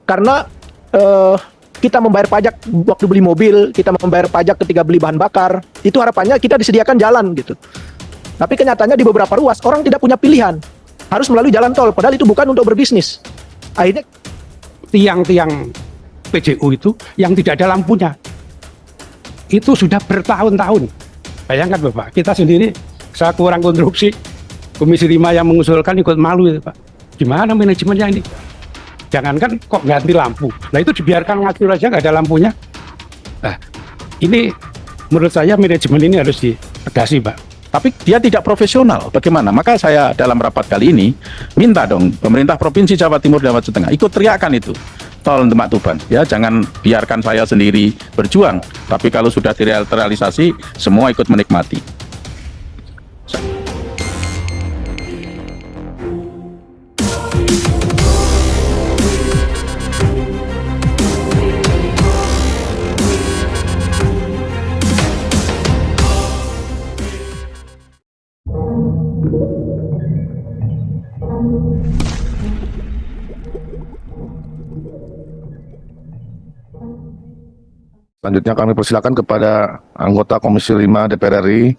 Karena kita membayar pajak waktu beli mobil, kita membayar pajak ketika beli bahan bakar, itu harapannya kita disediakan jalan gitu. Tapi kenyataannya di beberapa ruas orang tidak punya pilihan, harus melalui jalan tol, padahal itu bukan untuk berbisnis. Akhirnya tiang-tiang PJU itu yang tidak ada lampunya, itu sudah bertahun-tahun. Bayangkan Bapak, kita sendiri, saya kurang konstruksi, Komisi 5 yang mengusulkan ikut malu itu Pak. Gimana manajemennya ini? Jangankan kok ganti lampu, nah itu dibiarkan ngacur aja nggak ada lampunya. Nah ini menurut saya manajemen ini harus ditegasi Pak. Tapi dia tidak profesional. Bagaimana? Maka saya dalam rapat kali ini minta dong pemerintah Provinsi Jawa Timur dan Jawa Tengah ikut teriakan itu tol Demak Tuban. Ya jangan biarkan saya sendiri berjuang. Tapi kalau sudah terrealisasi, semua ikut menikmati. Selanjutnya kami persilakan kepada anggota Komisi 5 DPR RI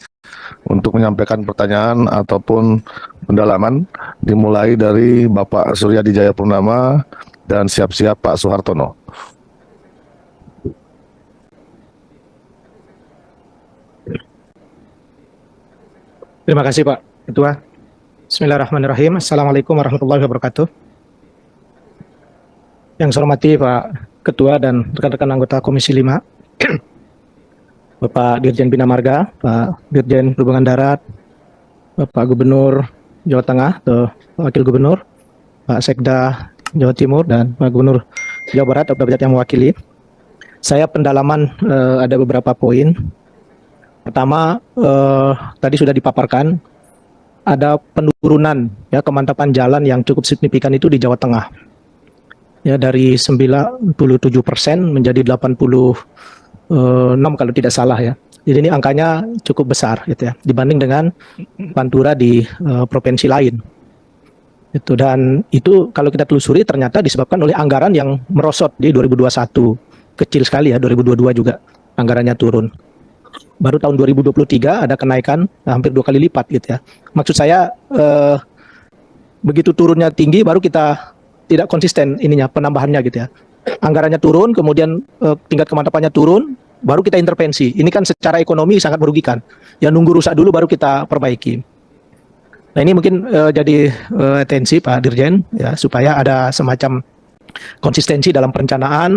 untuk menyampaikan pertanyaan ataupun pendalaman, dimulai dari Bapak Suryadi Jayapurnama dan siap-siap Pak Soehartono. terima kasih Pak Ketua. Bismillahirrahmanirrahim. Assalamualaikum warahmatullahi wabarakatuh. Yang saya hormati Pak Ketua dan rekan-rekan anggota Komisi 5, Bapak Dirjen Bina Marga, Pak Dirjen Perhubungan Darat, Bapak Gubernur Jawa Tengah atau Wakil Gubernur, Pak Sekda Jawa Timur, dan Pak Gubernur Jawa Barat atau yang mewakili. Saya pendalaman ada beberapa poin. Pertama, tadi sudah dipaparkan, ada penurunan ya kemantapan jalan yang cukup signifikan itu di Jawa Tengah. Ya, dari 97% menjadi 86 kalau tidak salah ya. Jadi ini angkanya cukup besar gitu ya dibanding dengan Pantura di provinsi lain. Itu, dan itu kalau kita telusuri ternyata disebabkan oleh anggaran yang merosot di 2021. Kecil sekali ya, 2022 juga anggarannya turun. Baru tahun 2023 ada kenaikan hampir 2 kali lipat gitu ya. Maksud saya begitu turunnya tinggi baru kita tidak konsisten ininya penambahannya gitu ya. Anggarannya turun, kemudian tingkat kemantapannya turun, baru kita intervensi. Ini kan secara ekonomi sangat merugikan. Ya nunggu rusak dulu baru kita perbaiki. Nah ini mungkin jadi atensi Pak Dirjen ya supaya ada semacam konsistensi dalam perencanaan,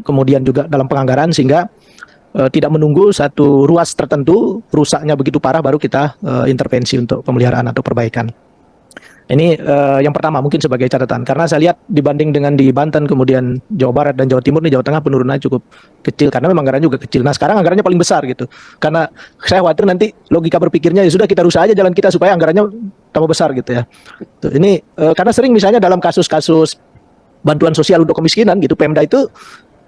kemudian juga dalam penganggaran sehingga tidak menunggu satu ruas tertentu rusaknya begitu parah baru kita intervensi untuk pemeliharaan atau perbaikan. Ini yang pertama mungkin sebagai catatan, karena saya lihat dibanding dengan di Banten, kemudian Jawa Barat dan Jawa Timur, nih Jawa Tengah penurunannya cukup kecil karena memang anggarannya juga kecil. Nah sekarang anggarannya paling besar gitu, karena saya khawatir nanti logika berpikirnya ya sudah kita rusak aja jalan kita supaya anggarannya tambah besar gitu ya. Tuh, ini karena sering misalnya dalam kasus-kasus bantuan sosial untuk kemiskinan gitu, Pemda itu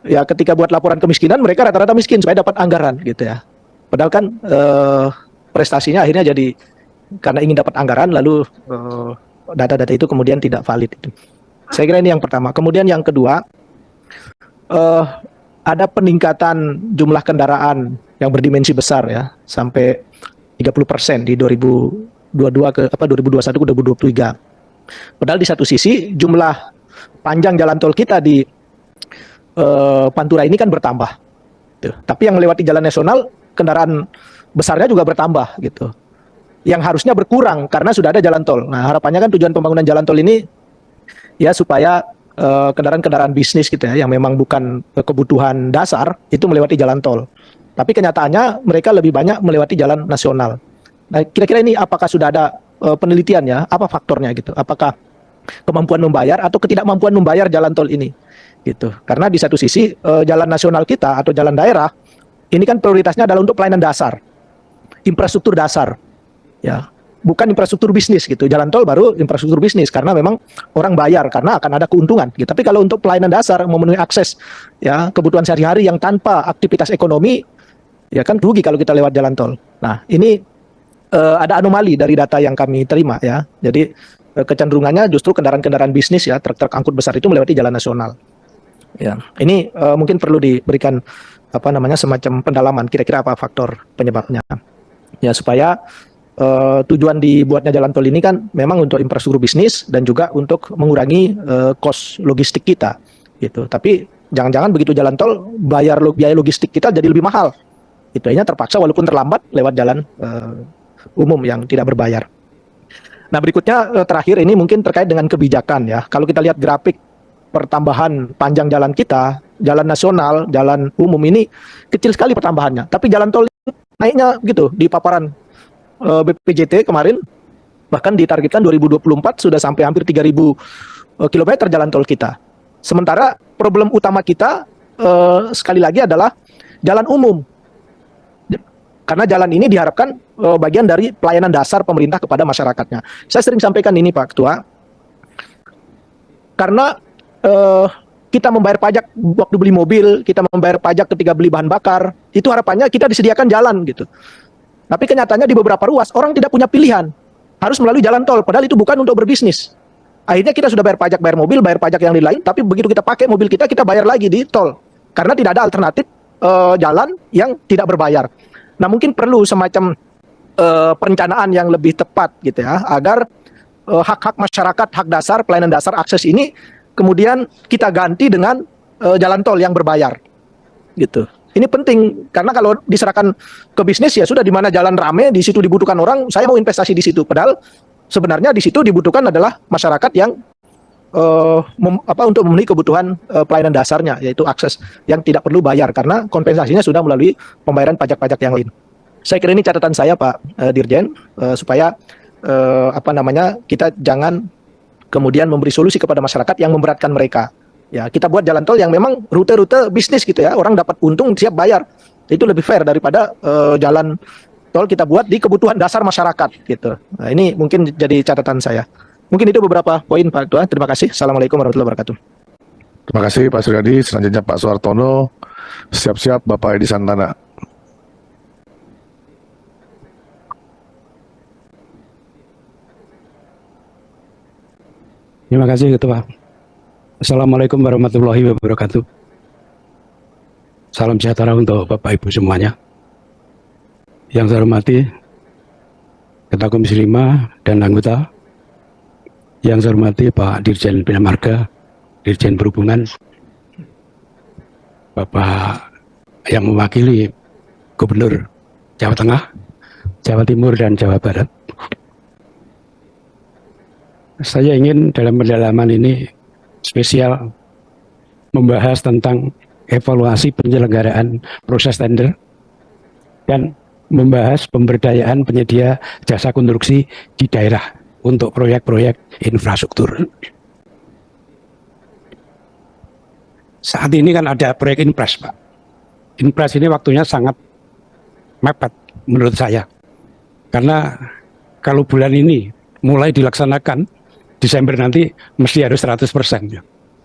ya ketika buat laporan kemiskinan mereka rata-rata miskin supaya dapat anggaran gitu ya. Padahal kan prestasinya akhirnya jadi karena ingin dapat anggaran lalu data-data itu kemudian tidak valid. Saya kira ini yang pertama. Kemudian yang kedua, ada peningkatan jumlah kendaraan yang berdimensi besar ya, sampai 30% di 2021 ke 2023. Padahal di satu sisi jumlah panjang jalan tol kita di Pantura ini kan bertambah. Tuh. Tapi yang melewati jalan nasional kendaraan besarnya juga bertambah gitu. Yang harusnya berkurang karena sudah ada jalan tol. Nah, harapannya kan tujuan pembangunan jalan tol ini ya supaya kendaraan-kendaraan bisnis gitu ya yang memang bukan kebutuhan dasar itu melewati jalan tol. Tapi kenyataannya mereka lebih banyak melewati jalan nasional. Nah, kira-kira ini apakah sudah ada penelitian ya? Apa faktornya gitu? Apakah kemampuan membayar atau ketidakmampuan membayar jalan tol ini? Gitu. Karena di satu sisi jalan nasional kita atau jalan daerah ini kan prioritasnya adalah untuk pelayanan dasar. Infrastruktur dasar. Ya, bukan infrastruktur bisnis gitu. Jalan tol baru infrastruktur bisnis karena memang orang bayar karena akan ada keuntungan gitu. Tapi kalau untuk pelayanan dasar memenuhi akses ya kebutuhan sehari-hari yang tanpa aktivitas ekonomi ya kan rugi kalau kita lewat jalan tol. Nah, ini ada anomali dari data yang kami terima ya. Jadi kecenderungannya justru kendaraan-kendaraan bisnis ya, truk-truk angkut besar itu melewati jalan nasional. Ya, ini mungkin perlu diberikan semacam pendalaman kira-kira apa faktor penyebabnya. Ya, supaya tujuan dibuatnya jalan tol ini kan memang untuk infrastruktur bisnis dan juga untuk mengurangi cost logistik kita gitu. Tapi jangan-jangan begitu jalan tol biaya logistik kita jadi lebih mahal. Itu akhirnya terpaksa walaupun terlambat lewat jalan umum yang tidak berbayar. Nah, berikutnya terakhir ini mungkin terkait dengan kebijakan ya. Kalau kita lihat grafik pertambahan panjang jalan kita, jalan nasional, jalan umum ini kecil sekali pertambahannya. Tapi jalan tol naiknya gitu di paparan BPJT kemarin, bahkan ditargetkan 2024 sudah sampai hampir 3.000 kilometer jalan tol kita. Sementara problem utama kita sekali lagi adalah jalan umum. Karena jalan ini diharapkan bagian dari pelayanan dasar pemerintah kepada masyarakatnya. Saya sering sampaikan ini Pak Ketua, karena kita membayar pajak waktu beli mobil, kita membayar pajak ketika beli bahan bakar, itu harapannya kita disediakan jalan gitu. Tapi kenyataannya di beberapa ruas orang tidak punya pilihan, harus melalui jalan tol, padahal itu bukan untuk berbisnis. Akhirnya kita sudah bayar pajak, bayar mobil, bayar pajak yang lain, tapi begitu kita pakai mobil kita bayar lagi di tol, karena tidak ada alternatif jalan yang tidak berbayar. Nah, mungkin perlu semacam perencanaan yang lebih tepat gitu ya, agar hak-hak masyarakat, hak dasar, pelayanan dasar, akses ini kemudian kita ganti dengan jalan tol yang berbayar gitu. Ini penting karena kalau diserahkan ke bisnis ya sudah, di mana jalan rame di situ dibutuhkan orang, saya mau investasi di situ. Padahal sebenarnya di situ dibutuhkan adalah masyarakat yang untuk memenuhi kebutuhan pelayanan dasarnya, yaitu akses yang tidak perlu bayar karena kompensasinya sudah melalui pembayaran pajak-pajak yang lain. Saya kira ini catatan saya Pak Dirjen, supaya kita jangan kemudian memberi solusi kepada masyarakat yang memberatkan mereka. Ya, kita buat jalan tol yang memang rute-rute bisnis gitu ya, orang dapat untung siap bayar. Itu lebih fair daripada jalan tol kita buat di kebutuhan dasar masyarakat gitu. Nah, ini mungkin jadi catatan saya. Mungkin itu beberapa poin Pak Ketua. Terima kasih. Assalamualaikum warahmatullahi wabarakatuh. Terima kasih Pak Suryadi. Selanjutnya Pak Suhartono. Siap-siap Bapak Edi Santana. Terima kasih Ketua. Assalamualaikum warahmatullahi wabarakatuh. Salam sejahtera untuk Bapak Ibu semuanya. Yang saya hormati Ketua Komisi 5 dan anggota. Yang saya hormati Pak Dirjen Bina Marga, Dirjen Perhubungan, Bapak yang mewakili Gubernur Jawa Tengah, Jawa Timur, dan Jawa Barat. Saya ingin dalam pendalaman ini spesial membahas tentang evaluasi penyelenggaraan proses tender dan membahas pemberdayaan penyedia jasa konstruksi di daerah untuk proyek-proyek infrastruktur. Saat ini kan ada proyek Inpres, Pak. Inpres ini waktunya sangat mepet menurut saya. Karena kalau bulan ini mulai dilaksanakan, Desember nanti mesti harus 100%.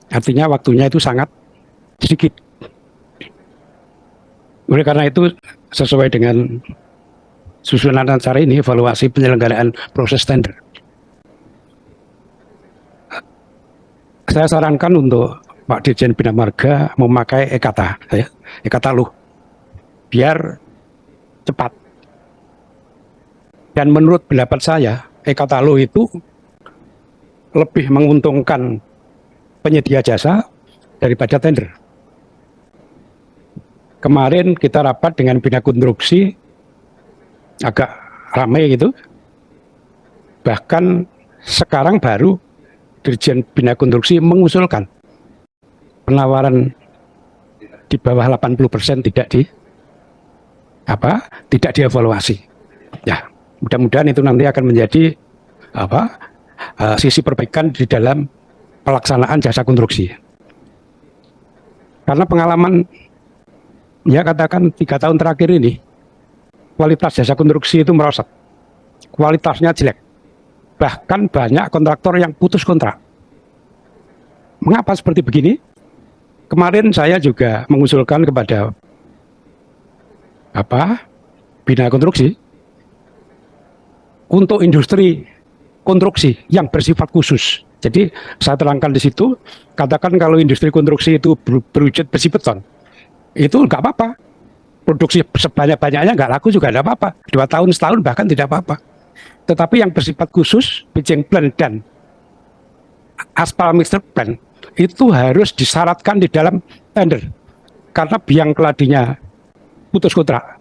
Artinya waktunya itu sangat sedikit. Oleh karena itu, sesuai dengan susunan acara ini, evaluasi penyelenggaraan proses tender. Saya sarankan untuk Pak Dirjen Bina Marga memakai e-kata, ya, e-katalog, biar cepat. Dan menurut pendapat saya, e-katalog itu lebih menguntungkan penyedia jasa daripada tender. Kemarin kita rapat dengan Bina Konstruksi, agak ramai gitu. Bahkan sekarang baru Dirjen Bina Konstruksi mengusulkan penawaran di bawah 80% tidak dievaluasi. Ya, mudah-mudahan itu nanti akan menjadi sisi perbaikan di dalam pelaksanaan jasa konstruksi. Karena pengalaman, ya katakan 3 tahun terakhir ini, kualitas jasa konstruksi itu merosot. Kualitasnya jelek. Bahkan banyak kontraktor yang putus kontrak. Mengapa seperti begini? Kemarin saya juga mengusulkan kepada Bina Konstruksi untuk industri konstruksi yang bersifat khusus, Jadi saya terangkan di situ, katakan kalau industri konstruksi itu berwujud besi beton, itu nggak apa-apa. Produksi sebanyak-banyaknya nggak laku juga nggak apa-apa. 2 tahun, setahun bahkan tidak apa-apa. Tetapi yang bersifat khusus, pitching plan dan aspal mixer plan, itu harus disyaratkan di dalam tender. Karena biang keladinya putus kontrak.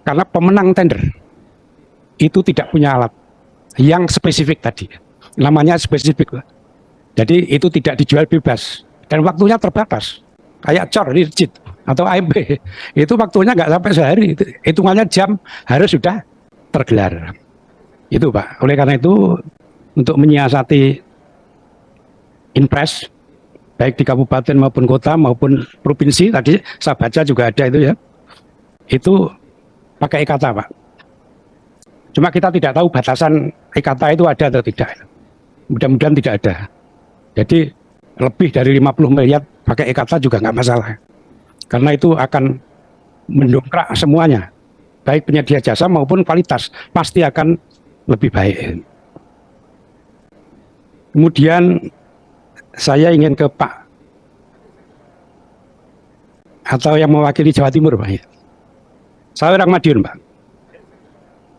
Karena pemenang tender itu tidak punya alat yang spesifik tadi. Namanya spesifik. Jadi itu tidak dijual bebas. Dan waktunya terbatas. Kayak cor, rigid, atau AMB. Itu waktunya nggak sampai sehari. Hitungannya jam harus sudah tergelar. Itu Pak. Oleh karena itu, untuk menyiasati impres, baik di kabupaten maupun kota maupun provinsi, tadi saya baca juga ada itu ya. Itu pakai e-kata Pak. Cuma kita tidak tahu batasan e-kata itu ada atau tidak. Mudah-mudahan tidak ada. Jadi lebih dari 50 miliar pakai e-kata juga nggak masalah. Karena itu akan mendongkrak semuanya. Baik penyedia jasa maupun kualitas. Pasti akan lebih baik. Kemudian saya ingin ke Pak, atau yang mewakili Jawa Timur Pak. Saya orang Madiun Pak.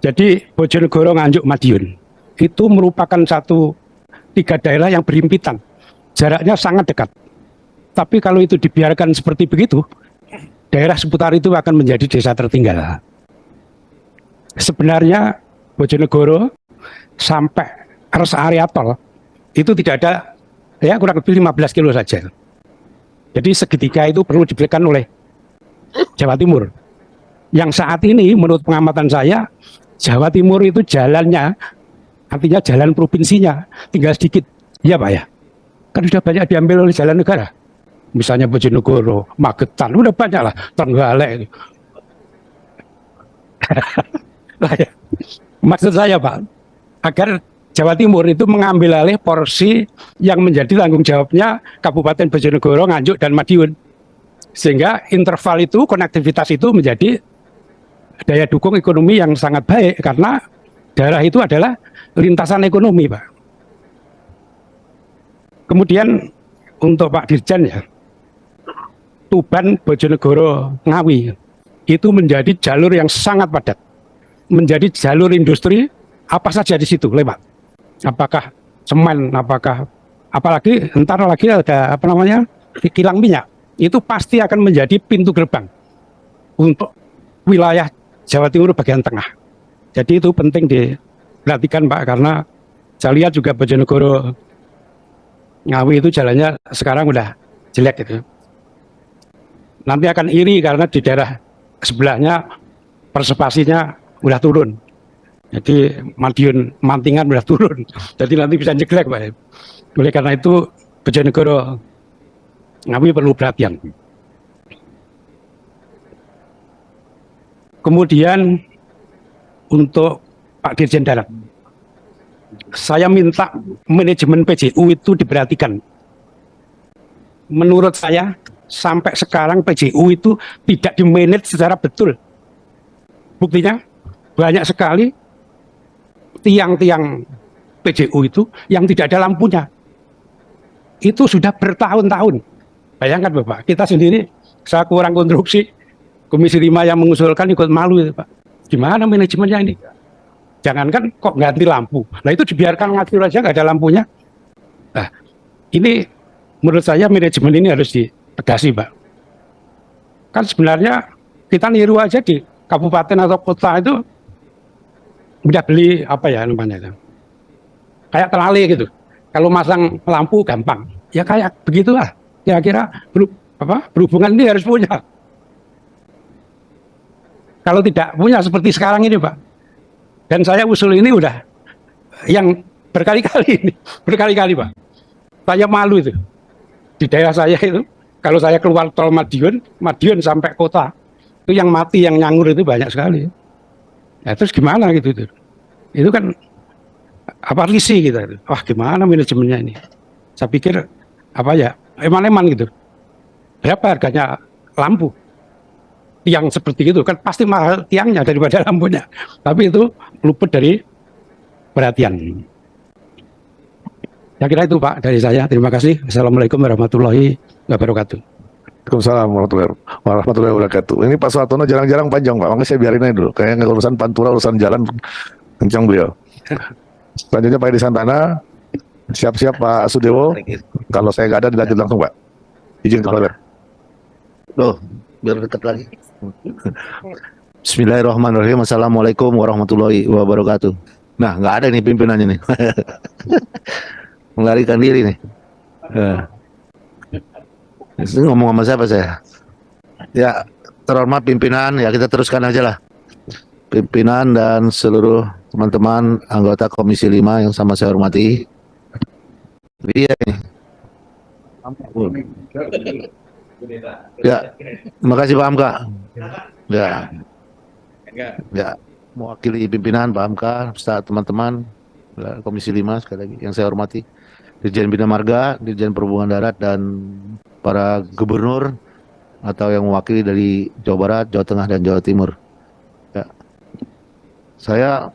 Jadi Bojonegoro, Nganjuk, Madiun itu merupakan 3 daerah yang berhimpitan, jaraknya sangat dekat. Tapi kalau itu dibiarkan seperti begitu, daerah seputar itu akan menjadi desa tertinggal. Sebenarnya Bojonegoro sampai rest area tol itu tidak ada, ya kurang lebih 15 kilo saja. Jadi segitiga itu perlu diberikan oleh Jawa Timur. Yang saat ini menurut pengamatan saya, Jawa Timur itu jalannya, artinya jalan provinsinya tinggal sedikit, ya Pak ya. Kan sudah banyak diambil oleh jalan negara. Misalnya Bojonegoro, Magetan, udah banyak lah, Trenggalek. Ya. Maksud saya Pak, agar Jawa Timur itu mengambil alih porsi yang menjadi tanggung jawabnya Kabupaten Bojonegoro, Nganjuk, dan Madiun. Sehingga interval itu, konektivitas itu menjadi daya dukung ekonomi yang sangat baik, karena daerah itu adalah lintasan ekonomi Pak. Kemudian untuk Pak Dirjen ya, Tuban, Bojonegoro, Ngawi itu menjadi jalur yang sangat padat, menjadi jalur industri apa saja di situ lewat. Apakah semen, apalagi entar lagi ada kilang minyak, itu pasti akan menjadi pintu gerbang untuk wilayah Jawa Timur bagian tengah. Jadi itu penting diperhatikan Pak, karena saya lihat juga Bojonegoro, Ngawi itu jalannya sekarang udah jelek gitu. Nanti akan iri karena di daerah sebelahnya persepasinya udah turun. Jadi Madiun, Mantingan udah turun. Jadi nanti bisa jelek Pak. Oleh karena itu Bojonegoro, Ngawi perlu perhatian. Kemudian untuk Pak Dirjen Darat, saya minta manajemen PJU itu diperhatikan. Menurut saya sampai sekarang PJU itu tidak dimanage secara betul. Buktinya banyak sekali tiang-tiang PJU itu yang tidak ada lampunya. Itu sudah bertahun-tahun. Bayangkan Bapak, kita sendiri, saya kurang konstruksi, Komisi 5 yang mengusulkan ikut malu itu Pak. Gimana manajemennya ini? Jangankan kok ganti lampu. Nah itu dibiarkan ngatur aja nggak ada lampunya. Nah ini menurut saya manajemen ini harus ditegasi Pak. Kan sebenarnya kita niru aja di kabupaten atau kota itu udah beli apa ya namanya itu. Kayak terali gitu. Kalau masang lampu gampang. Ya kayak begitulah. Kira-kira berhubungan ini harus punya. Kalau tidak punya seperti sekarang ini Pak. Dan saya usul ini udah yang berkali-kali Pak. Saya malu itu. Di daerah saya itu, kalau saya keluar tol Madiun sampai kota, itu yang mati, yang nyangur itu banyak sekali. Ya, terus gimana gitu itu? Itu kan apa risih kita. Wah gimana manajemennya ini? Saya pikir apa ya, eman-eman gitu. Berapa harganya lampu? Tiang seperti itu kan pasti mahal tiangnya daripada lampunya, tapi itu luput dari perhatian. Saya kira itu Pak dari saya. Terima kasih. Assalamualaikum warahmatullahi wabarakatuh. Waalaikumsalam warahmatullahi wabarakatuh. Ini Pak Suhartono jarang-jarang panjang Pak, makanya saya biarin aja dulu. Kayaknya urusan pantura, urusan jalan kencang beliau. Selanjutnya Pak Edi Santana. Siap-siap Pak Sudewo. Kalau saya nggak ada dilanjut langsung Pak. Izin kepada. Loh, biar dekat lagi. Bismillahirrahmanirrahim. Assalamualaikum warahmatullahi wabarakatuh. Nah, nggak ada nih pimpinannya nih. Melarikan diri nih. Ini ngomong sama siapa saya? Ya, terhormat pimpinan, ya kita teruskan aja lah. Pimpinan dan seluruh teman-teman anggota Komisi 5 yang sama saya hormati. Iya nih. Ya, terima kasih Pak Hamka. Ya, mewakili pimpinan Pak Hamka, beserta teman-teman Komisi 5 sekali lagi yang saya hormati, Dirjen Bina Marga, Dirjen Perhubungan Darat, dan para gubernur atau yang mewakili dari Jawa Barat, Jawa Tengah, dan Jawa Timur. Ya. Saya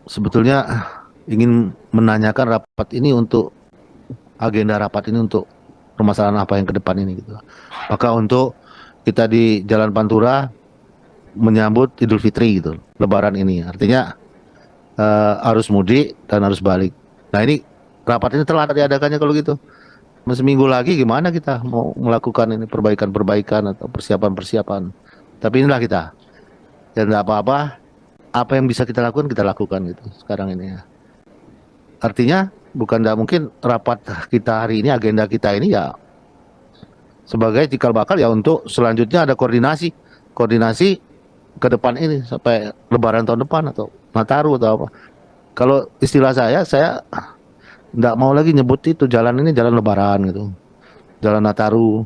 sebetulnya ingin menanyakan rapat ini untuk agenda rapat ini untuk permasalahan apa yang ke depan ini gitu. Apakah untuk kita di Jalan Pantura menyambut Idul Fitri gitu, Lebaran ini. Artinya arus mudik dan arus balik. Nah, ini rapat ini telah diadakannya kalau gitu. Seminggu lagi gimana kita mau melakukan ini perbaikan-perbaikan atau persiapan-persiapan. Tapi inilah kita. Dan tidak apa-apa, apa yang bisa kita lakukan gitu sekarang ini ya. Artinya bukan tidak mungkin rapat kita hari ini, agenda kita ini ya sebagai cikal bakal ya untuk selanjutnya ada koordinasi ke depan ini sampai Lebaran tahun depan atau Nataru atau apa. Kalau istilah saya tidak mau lagi nyebut itu jalan ini jalan Lebaran gitu, jalan Nataru.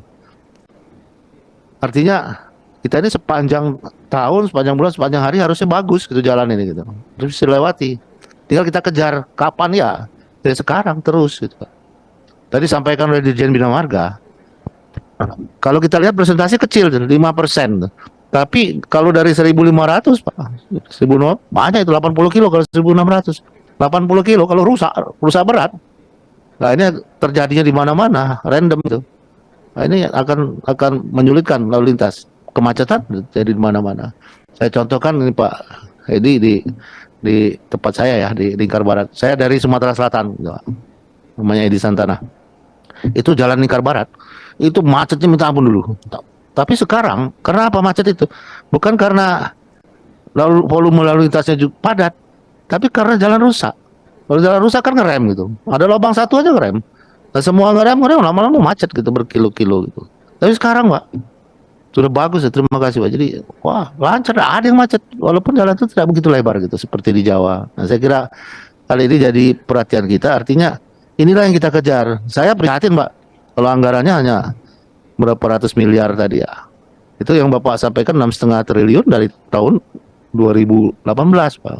Artinya kita ini sepanjang tahun, sepanjang bulan, sepanjang hari harusnya bagus gitu jalan ini gitu, terus dilewati. Tinggal kita kejar kapan ya, dari sekarang terus gitu. Tadi sampaikan oleh Dirjen Bina Marga, kalau kita lihat presentasi kecil 5%. Tapi kalau dari 1.500 Pak, 1.000 banyak itu 80 kilo kalau 1.600. 80 kilo kalau rusak berat. Nah, ini terjadinya di mana-mana, random itu. Nah, ini akan menyulitkan lalu lintas. Kemacetan jadi di mana-mana. Saya contohkan ini Pak Edi di tempat saya ya, di Lingkar Barat. Saya dari Sumatera Selatan, namanya Edi Santana. Itu jalan Lingkar Barat, itu macetnya minta ampun dulu. Tapi sekarang, karena apa macet itu? Bukan karena volume lalu lintasnya juga padat, tapi karena jalan rusak. Kalau jalan rusak kan ngerem gitu. Ada lubang satu aja ngerem. Nah, semua ngerem lama-lama macet gitu, berkilo-kilo gitu. Tapi sekarang Pak, sudah bagus ya, terima kasih Pak. Jadi, wah lancar, ada yang macet. Walaupun jalan itu tidak begitu lebar gitu, seperti di Jawa. Nah, saya kira hal ini jadi perhatian kita. Artinya, inilah yang kita kejar. Saya prihatin Pak, kalau anggarannya hanya berapa ratus miliar tadi ya. Itu yang Bapak sampaikan 6,5 triliun dari tahun 2018 Pak.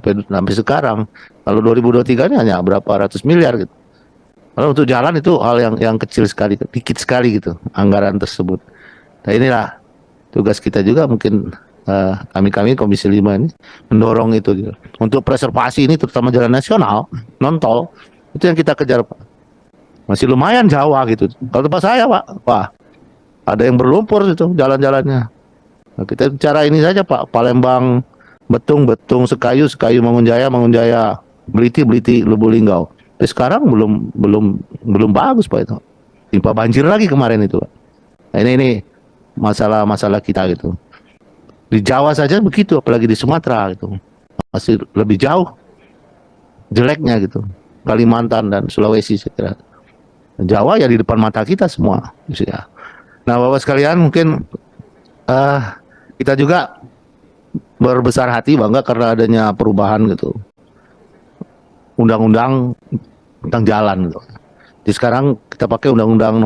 Sampai sekarang. Kalau 2023 ini hanya berapa ratus miliar gitu. Kalau untuk jalan itu hal yang kecil sekali, dikit sekali gitu anggaran tersebut. Nah, inilah tugas kita juga mungkin kami Komisi 5 ini mendorong itu gitu. Untuk preservasi ini terutama jalan nasional, non-tol, itu yang kita kejar Pak. Masih lumayan Jawa gitu. Kalau tempat saya Pak, wah ada yang berlumpur itu jalan-jalannya. Nah, kita bicara ini saja Pak, Palembang, Betung, Sekayu, Mangunjaya, Beliti, Lubuk Linggau. Sekarang belum bagus Pak itu. Timpa banjir lagi kemarin itu Pak. Nah, ini masalah kita gitu. Di Jawa saja begitu, apalagi di Sumatera gitu. Masih lebih jauh jeleknya gitu. Kalimantan dan Sulawesi saya kira. Jawa ya di depan mata kita semua ya. Nah, Bapak sekalian, mungkin kita juga berbesar hati bangga karena adanya perubahan gitu. Undang-undang tentang jalan gitu. Jadi sekarang kita pakai undang-undang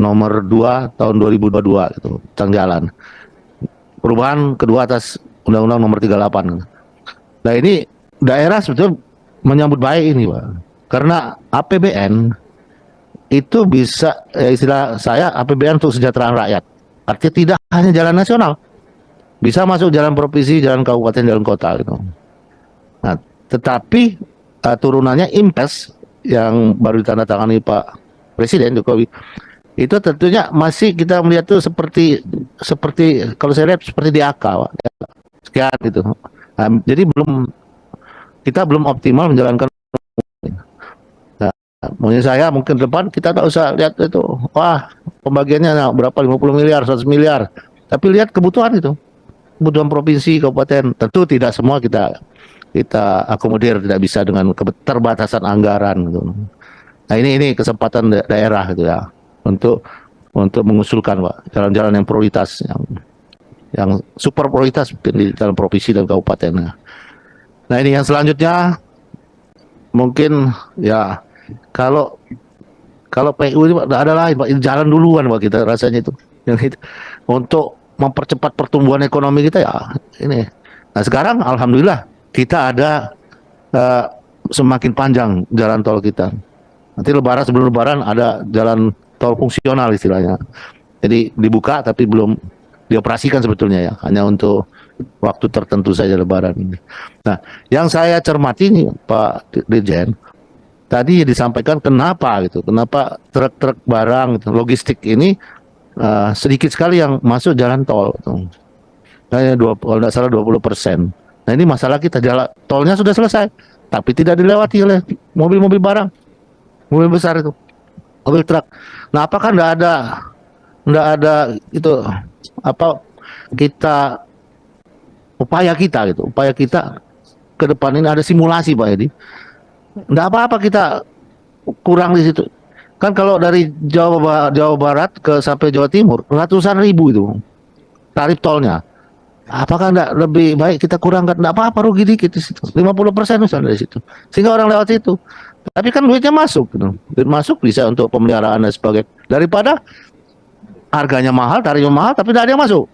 nomor 2 tahun 2022 gitu, tentang jalan. Perubahan kedua atas undang-undang nomor 38. Nah, ini daerah sebetulnya menyambut baik ini, Pak. Karena APBN itu bisa, istilah saya APBN untuk kesejahteraan rakyat. Artinya tidak hanya jalan nasional, bisa masuk jalan provinsi, jalan kabupaten, jalan kota gitu. Nah, tetapi turunannya impes yang baru ditandatangani Pak Presiden Jokowi, itu tentunya masih kita melihat tuh seperti kalau saya lihat seperti DAK, Pak. Sekian gitu. Nah, jadi kita belum optimal menjalankan. Nah, menurut saya mungkin depan kita tak usah lihat itu, wah pembagiannya berapa 50 miliar, 100 miliar. Tapi lihat kebutuhan itu. Kebutuhan provinsi, kabupaten. Tentu tidak semua kita akomodir, tidak bisa dengan keterbatasan anggaran gitu. Nah, ini kesempatan daerah gitu ya untuk mengusulkan, Pak, jalan-jalan yang prioritas, yang super prioritas di dalam provinsi dan kabupaten. Nah, ini yang selanjutnya mungkin ya kalau PU ini ada lain, Pak, jalan duluan, Pak, kita rasanya itu. Yang itu untuk mempercepat pertumbuhan ekonomi kita ya ini. Nah, sekarang alhamdulillah kita ada semakin panjang jalan tol kita. Nanti sebelum lebaran ada jalan tol fungsional istilahnya. Jadi dibuka tapi belum dioperasikan sebetulnya ya, hanya untuk waktu tertentu saja lebaran ini. Nah, yang saya cermati nih Pak Dirjen, tadi disampaikan kenapa truk-truk barang gitu, logistik ini sedikit sekali yang masuk jalan tol. Hanya kalau tidak salah 20%. Nah, ini masalah kita, jalan tolnya sudah selesai, tapi tidak dilewati oleh mobil-mobil barang, mobil besar itu, mobil truk. Nah, apakah tidak ada itu upaya kita ke depan ini ada simulasi, Pak Edi. Tidak apa-apa kita kurang di situ. Kan kalau dari Jawa Barat sampai Jawa Timur ratusan ribu itu tarif tolnya. Apakah enggak lebih baik kita kurangkan? Enggak apa-apa, rugi dikit di situ. 50% misalnya dari situ. Sehingga orang lewat situ. Tapi kan duitnya masuk gitu. Duit masuk bisa untuk pemeliharaan dan sebagainya. Daripada harganya mahal, tarifnya mahal tapi tidak ada yang masuk.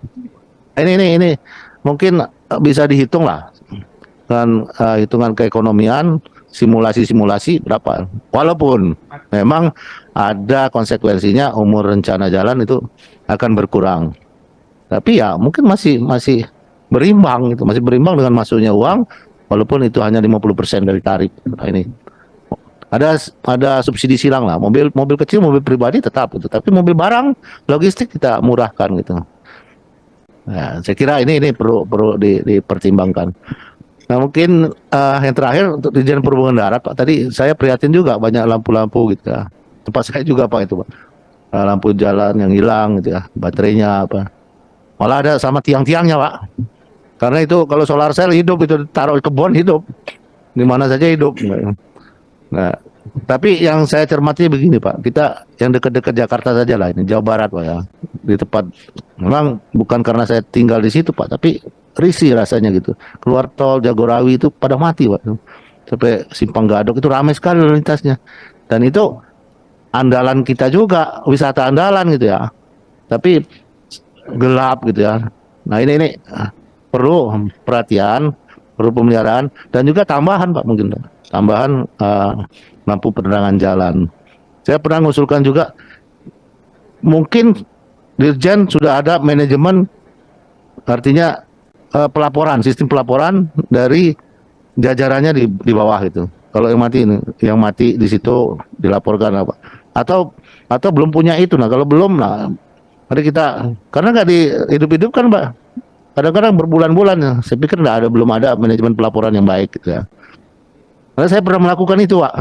Ini mungkin bisa dihitung lah. Dan hitungan keekonomian, simulasi berapa. Walaupun memang ada konsekuensinya, umur rencana jalan itu akan berkurang. Tapi ya mungkin masih berimbang gitu, masih berimbang dengan masuknya uang, walaupun itu hanya 50% dari tarif. Nah, ini ada subsidi silang lah. Mobil kecil, mobil pribadi tetap gitu, tapi mobil barang, logistik kita murahkan gitu. Nah, saya kira ini perlu dipertimbangkan. Nah, mungkin yang terakhir untuk Dirjen Perhubungan Darat, Pak, tadi saya prihatin juga banyak lampu-lampu gitu ya. Tempat saya juga, Pak, itu, Pak. Lampu jalan yang hilang gitu ya, baterainya apa. Malah ada sama tiang-tiangnya, Pak. Karena itu kalau solar cell hidup, itu taruh di kebun hidup. Di mana saja hidup. Nah, tapi yang saya cermati begini, Pak. Kita yang dekat-dekat Jakarta saja lah, ini Jawa Barat, Pak ya. Di tempat, memang bukan karena saya tinggal di situ, Pak, tapi risih rasanya gitu. Keluar tol Jagorawi itu pada mati, Pak. Sampai Simpang Gadok itu ramai sekali lalu lintasnya. Dan itu andalan kita juga, wisata andalan gitu ya. Tapi gelap gitu ya. Nah, ini perlu perhatian, perlu pemeliharaan dan juga tambahan, Pak, mungkin tambahan lampu penerangan jalan. Saya pernah mengusulkan juga mungkin Dirjen sudah ada manajemen, artinya pelaporan, sistem pelaporan dari jajarannya di bawah itu. Kalau yang mati di situ dilaporkan apa? Atau belum punya itu. Nah, kalau belum, nah, mari kita, karena nggak hidup-hidup kan, Pak. Kadang-kadang berbulan-bulan ya. Saya pikir belum ada manajemen pelaporan yang baik gitu ya. Karena saya pernah melakukan itu, Pak.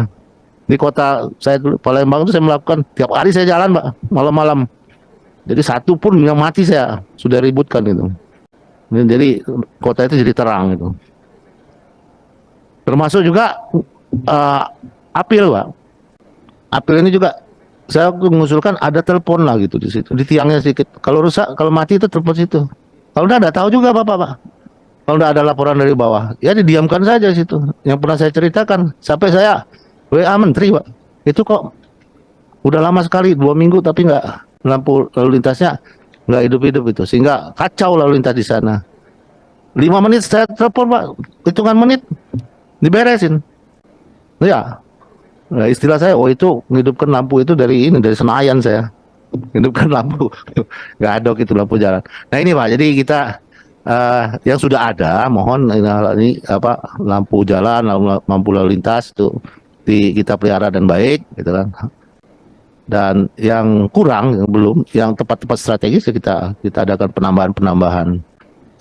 Di kota saya dulu, Palembang itu saya melakukan tiap hari saya jalan, Pak, malam-malam. Jadi satu pun yang mati saya sudah ributkan itu. Jadi kota itu jadi terang itu. Termasuk juga apil, Pak. Apil ini juga saya mengusulkan ada telepon lah gitu di situ, di tiangnya sedikit. Kalau rusak, kalau mati itu telepon situ. Kalau enggak ada, tahu juga Bapak, Pak. Kalau enggak ada laporan dari bawah, ya didiamkan saja situ. Yang pernah saya ceritakan, sampai saya WA Menteri, Pak. Itu kok udah lama sekali, 2 minggu tapi enggak, lampu lalu lintasnya enggak hidup-hidup itu, sehingga kacau lalu lintas di sana. 5 menit saya telepon, Pak, hitungan menit diberesin. Ya. Nah, istilah saya, itu menghidupkan lampu itu dari Senayan saya. Hidupkan lampu. Nggak ada itu lampu jalan. Nah, ini, Pak, jadi kita yang sudah ada, mohon ini lampu jalan, lampu lalu lintas itu kita pelihara dan baik, gitu kan. Dan yang kurang, yang belum, yang tempat-tempat strategis ya kita adakan penambahan.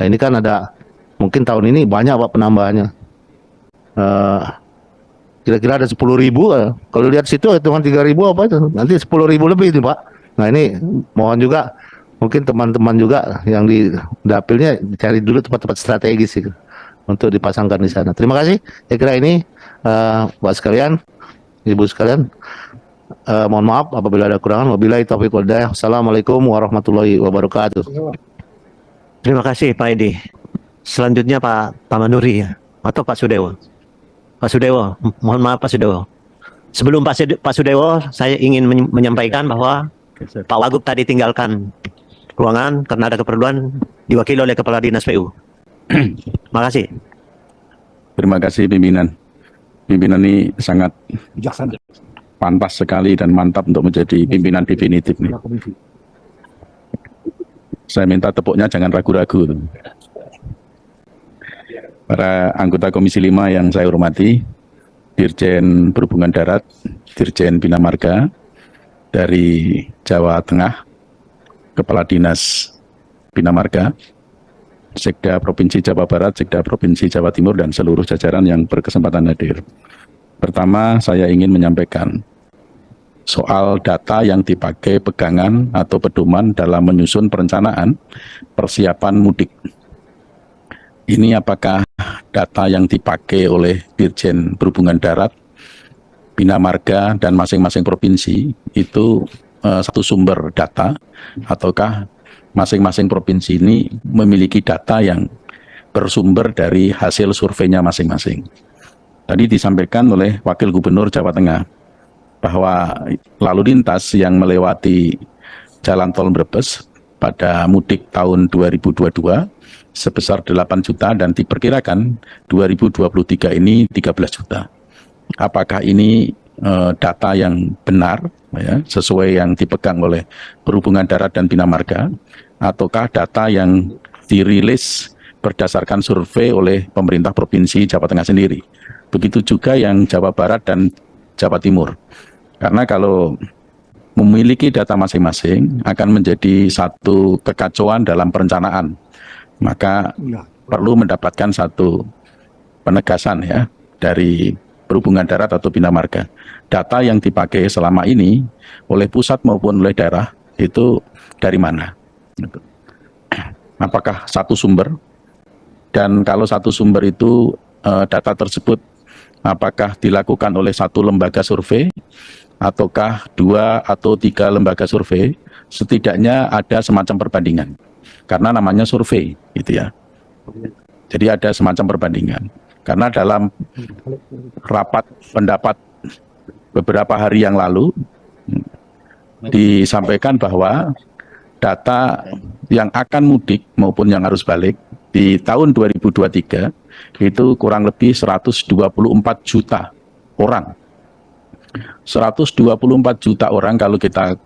Nah, ini kan ada mungkin tahun ini banyak Pak penambahannya. Kira-kira ada 10.000. Kalau lihat situ hitungan 3.000 apa itu? Nanti 10.000 lebih itu Pak. Nah ini mohon juga mungkin teman-teman juga yang di dapilnya cari dulu tempat-tempat strategis itu untuk dipasangkan di sana. Terima kasih. Saya kira ini Pak sekalian, Ibu sekalian. Mohon maaf apabila ada kurangan. Wabillahi taufiq wal hidayah. Assalamualaikum warahmatullahi wabarakatuh. Terima kasih Pak Edi. Selanjutnya Pak Manuri ya, atau Pak Sudewo. Pak Sudewo, mohon maaf Pak Sudewo. Sebelum Pak Sudewo, saya ingin menyampaikan bahwa Pak Wagub tadi tinggalkan ruangan karena ada keperluan, diwakili oleh Kepala Dinas PU. Terima kasih. Terima kasih pimpinan. Pimpinan ini sangat Bijaksana. pantas sekali dan mantap untuk menjadi pimpinan definitif nih. Saya minta tepuknya jangan ragu-ragu. Para anggota Komisi 5 yang saya hormati, Dirjen Perhubungan Darat, Dirjen Bina Marga dari Jawa Tengah, Kepala Dinas Bina Marga, Sekda Provinsi Jawa Barat, Sekda Provinsi Jawa Timur, dan seluruh jajaran yang berkesempatan hadir. Pertama, saya ingin menyampaikan soal data yang dipakai pegangan atau pedoman dalam menyusun perencanaan persiapan mudik. Ini apakah data yang dipakai oleh Dirjen Perhubungan Darat, Bina Marga, dan masing-masing provinsi itu satu sumber data, ataukah masing-masing provinsi ini memiliki data yang bersumber dari hasil surveinya masing-masing? Tadi disampaikan oleh Wakil Gubernur Jawa Tengah bahwa lalu lintas yang melewati Jalan Tol Brebes pada mudik tahun 2022 sebesar 8 juta dan diperkirakan 2023 ini 13 juta. Apakah ini data yang benar, ya, sesuai yang dipegang oleh Perhubungan Darat dan Bina Marga, ataukah data yang dirilis berdasarkan survei oleh pemerintah Provinsi Jawa Tengah sendiri? Begitu juga yang Jawa Barat dan Jawa Timur. Karena kalau memiliki data masing-masing akan menjadi satu kekacauan dalam perencanaan. Maka perlu mendapatkan satu penegasan ya dari Perhubungan Darat atau Bina Marga. Data yang dipakai selama ini oleh pusat maupun oleh daerah itu dari mana? Apakah satu sumber? Dan kalau satu sumber itu data tersebut apakah dilakukan oleh satu lembaga survei ataukah 2 atau 3 lembaga survei? Setidaknya ada semacam perbandingan karena namanya survei gitu ya. Jadi ada semacam perbandingan karena dalam rapat pendapat beberapa hari yang lalu disampaikan bahwa data yang akan mudik maupun yang harus balik di tahun 2023 itu kurang lebih 124 juta orang. 124 juta orang kalau kita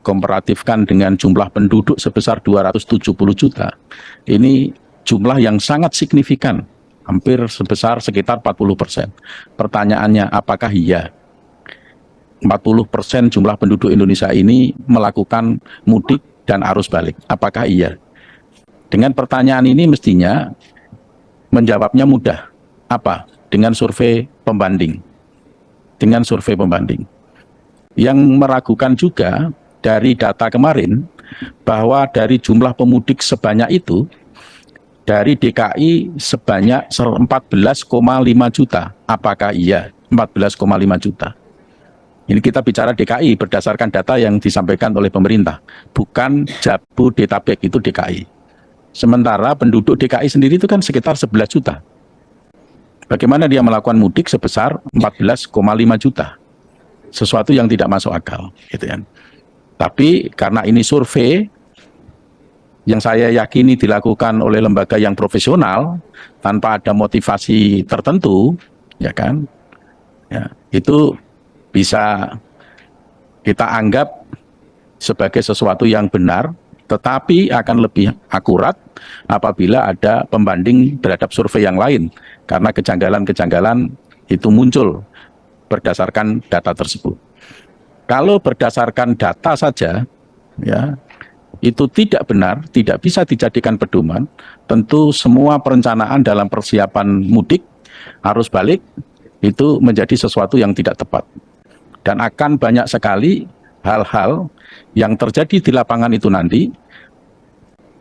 komparatifkan dengan jumlah penduduk sebesar 270 juta. Ini jumlah yang sangat signifikan, hampir sebesar sekitar 40%. Pertanyaannya, apakah iya 40% jumlah penduduk Indonesia ini melakukan mudik dan arus balik? Apakah iya? Dengan pertanyaan ini mestinya menjawabnya mudah. Apa? Dengan survei pembanding. Dengan survei pembanding. Yang meragukan juga dari data kemarin bahwa dari jumlah pemudik sebanyak itu, dari DKI sebanyak 14,5 juta. Apakah iya 14,5 juta? Ini kita bicara DKI berdasarkan data yang disampaikan oleh pemerintah, bukan Jabodetabek, itu DKI. Sementara penduduk DKI sendiri itu kan sekitar 11 juta. Bagaimana dia melakukan mudik sebesar 14,5 juta? Sesuatu yang tidak masuk akal, gitu kan. Tapi karena ini survei yang saya yakini dilakukan oleh lembaga yang profesional tanpa ada motivasi tertentu, ya kan? Ya, itu bisa kita anggap sebagai sesuatu yang benar, tetapi akan lebih akurat apabila ada pembanding terhadap survei yang lain, karena kejanggalan-kejanggalan itu muncul berdasarkan data tersebut. Kalau berdasarkan data saja, ya, itu tidak benar, tidak bisa dijadikan pedoman. Tentu semua perencanaan dalam persiapan mudik, arus balik, itu menjadi sesuatu yang tidak tepat. Dan akan banyak sekali hal-hal yang terjadi di lapangan itu nanti,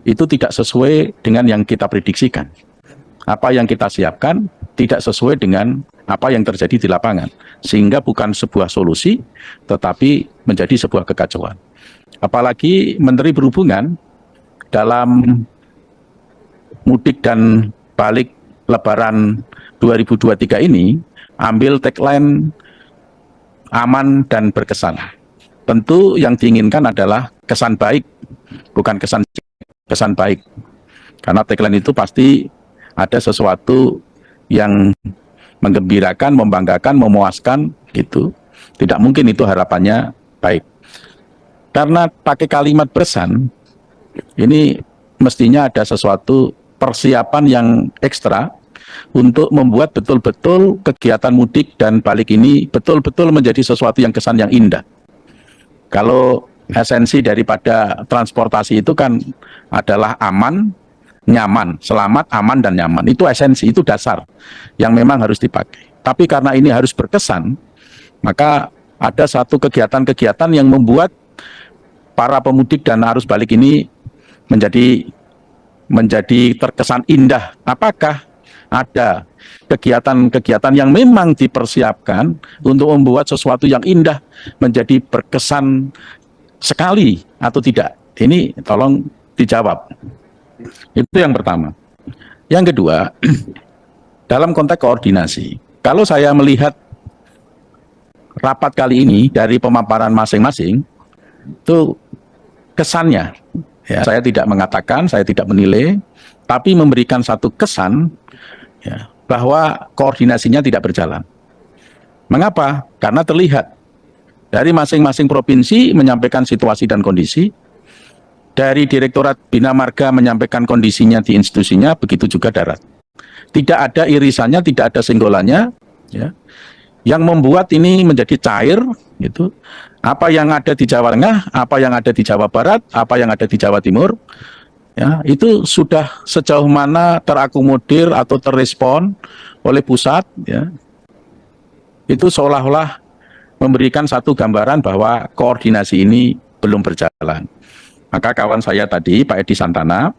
itu tidak sesuai dengan yang kita prediksikan. Apa yang kita siapkan tidak sesuai dengan apa yang terjadi di lapangan. Sehingga bukan sebuah solusi, tetapi menjadi sebuah kekacauan. Apalagi Menteri Perhubungan dalam mudik dan balik Lebaran 2023 ini ambil tagline aman dan berkesan. Tentu yang diinginkan adalah kesan baik, bukan kesan baik. Karena tagline itu pasti ada sesuatu yang menggembirakan, membanggakan, memuaskan gitu. Tidak mungkin itu harapannya baik. Karena pakai kalimat berkesan, ini mestinya ada sesuatu persiapan yang ekstra untuk membuat betul-betul kegiatan mudik dan balik ini betul-betul menjadi sesuatu yang kesan yang indah. Kalau esensi daripada transportasi itu kan adalah aman, nyaman, selamat, aman, dan nyaman. Itu esensi, itu dasar yang memang harus dipakai. Tapi karena ini harus berkesan, maka ada satu kegiatan-kegiatan yang membuat para pemudik dan arus balik ini menjadi terkesan indah. Apakah ada kegiatan-kegiatan yang memang dipersiapkan untuk membuat sesuatu yang indah menjadi berkesan sekali atau tidak? Ini tolong dijawab. Itu yang pertama. Yang kedua, dalam konteks koordinasi, kalau saya melihat rapat kali ini dari pemaparan masing-masing, itu kesannya, ya, saya tidak mengatakan, saya tidak menilai, tapi memberikan satu kesan, ya, bahwa koordinasinya tidak berjalan. Mengapa? Karena terlihat dari masing-masing provinsi menyampaikan situasi dan kondisi, dari Direktorat Bina Marga menyampaikan kondisinya di institusinya, begitu juga darat. Tidak ada irisannya, tidak ada senggolannya, ya, yang membuat ini menjadi cair, gitu. Apa yang ada di Jawa Tengah, apa yang ada di Jawa Barat, apa yang ada di Jawa Timur, ya, itu sudah sejauh mana terakomodir atau terrespon oleh pusat, ya. Itu seolah-olah memberikan satu gambaran bahwa koordinasi ini belum berjalan. Maka kawan saya tadi, Pak Edi Santana,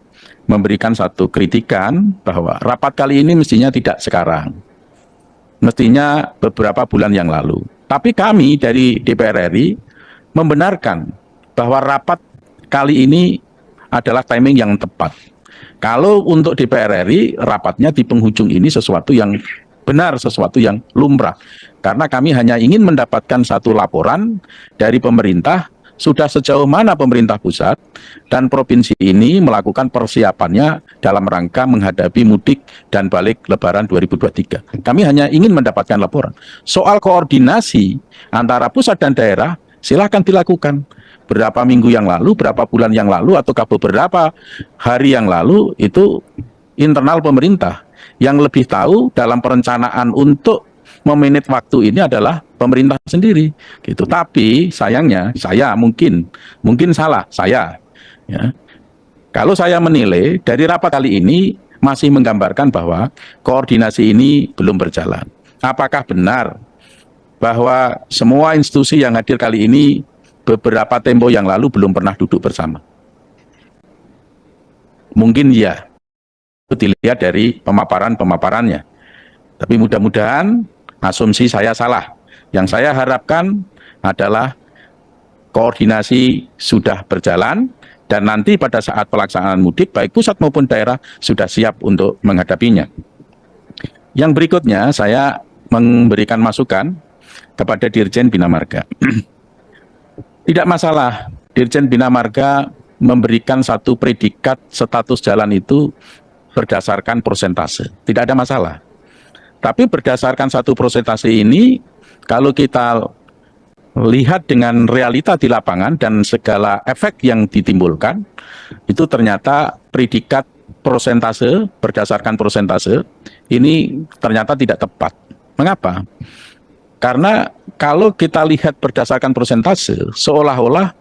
memberikan satu kritikan bahwa rapat kali ini mestinya tidak sekarang. Mestinya beberapa bulan yang lalu. Tapi kami dari DPR RI membenarkan bahwa rapat kali ini adalah timing yang tepat. Kalau untuk DPR RI, rapatnya di penghujung ini sesuatu yang benar, sesuatu yang lumrah. Karena kami hanya ingin mendapatkan satu laporan dari pemerintah, sudah sejauh mana pemerintah pusat dan provinsi ini melakukan persiapannya dalam rangka menghadapi mudik dan balik Lebaran 2023. Kami hanya ingin mendapatkan laporan. Soal koordinasi antara pusat dan daerah, silakan dilakukan. Berapa minggu yang lalu, berapa bulan yang lalu, ataukah beberapa hari yang lalu, itu internal pemerintah. Yang lebih tahu dalam perencanaan untuk memanage waktu ini adalah pemerintah sendiri, gitu. Tapi sayangnya saya mungkin salah saya, ya. Kalau saya menilai dari rapat kali ini masih menggambarkan bahwa koordinasi ini belum berjalan. Apakah benar bahwa semua institusi yang hadir kali ini beberapa tempo yang lalu belum pernah duduk bersama? Mungkin ya, itu dilihat dari pemaparannya. Tapi mudah-mudahan asumsi saya salah. Yang saya harapkan adalah koordinasi sudah berjalan dan nanti pada saat pelaksanaan mudik baik pusat maupun daerah sudah siap untuk menghadapinya. Yang berikutnya saya memberikan masukan kepada Dirjen Bina Marga. Tidak masalah Dirjen Bina Marga memberikan satu predikat status jalan itu berdasarkan persentase. Tidak ada masalah. Tapi berdasarkan satu persentase ini, kalau kita lihat dengan realita di lapangan dan segala efek yang ditimbulkan, itu ternyata predikat persentase, berdasarkan persentase, ini ternyata tidak tepat. Mengapa? Karena kalau kita lihat berdasarkan persentase, seolah-olah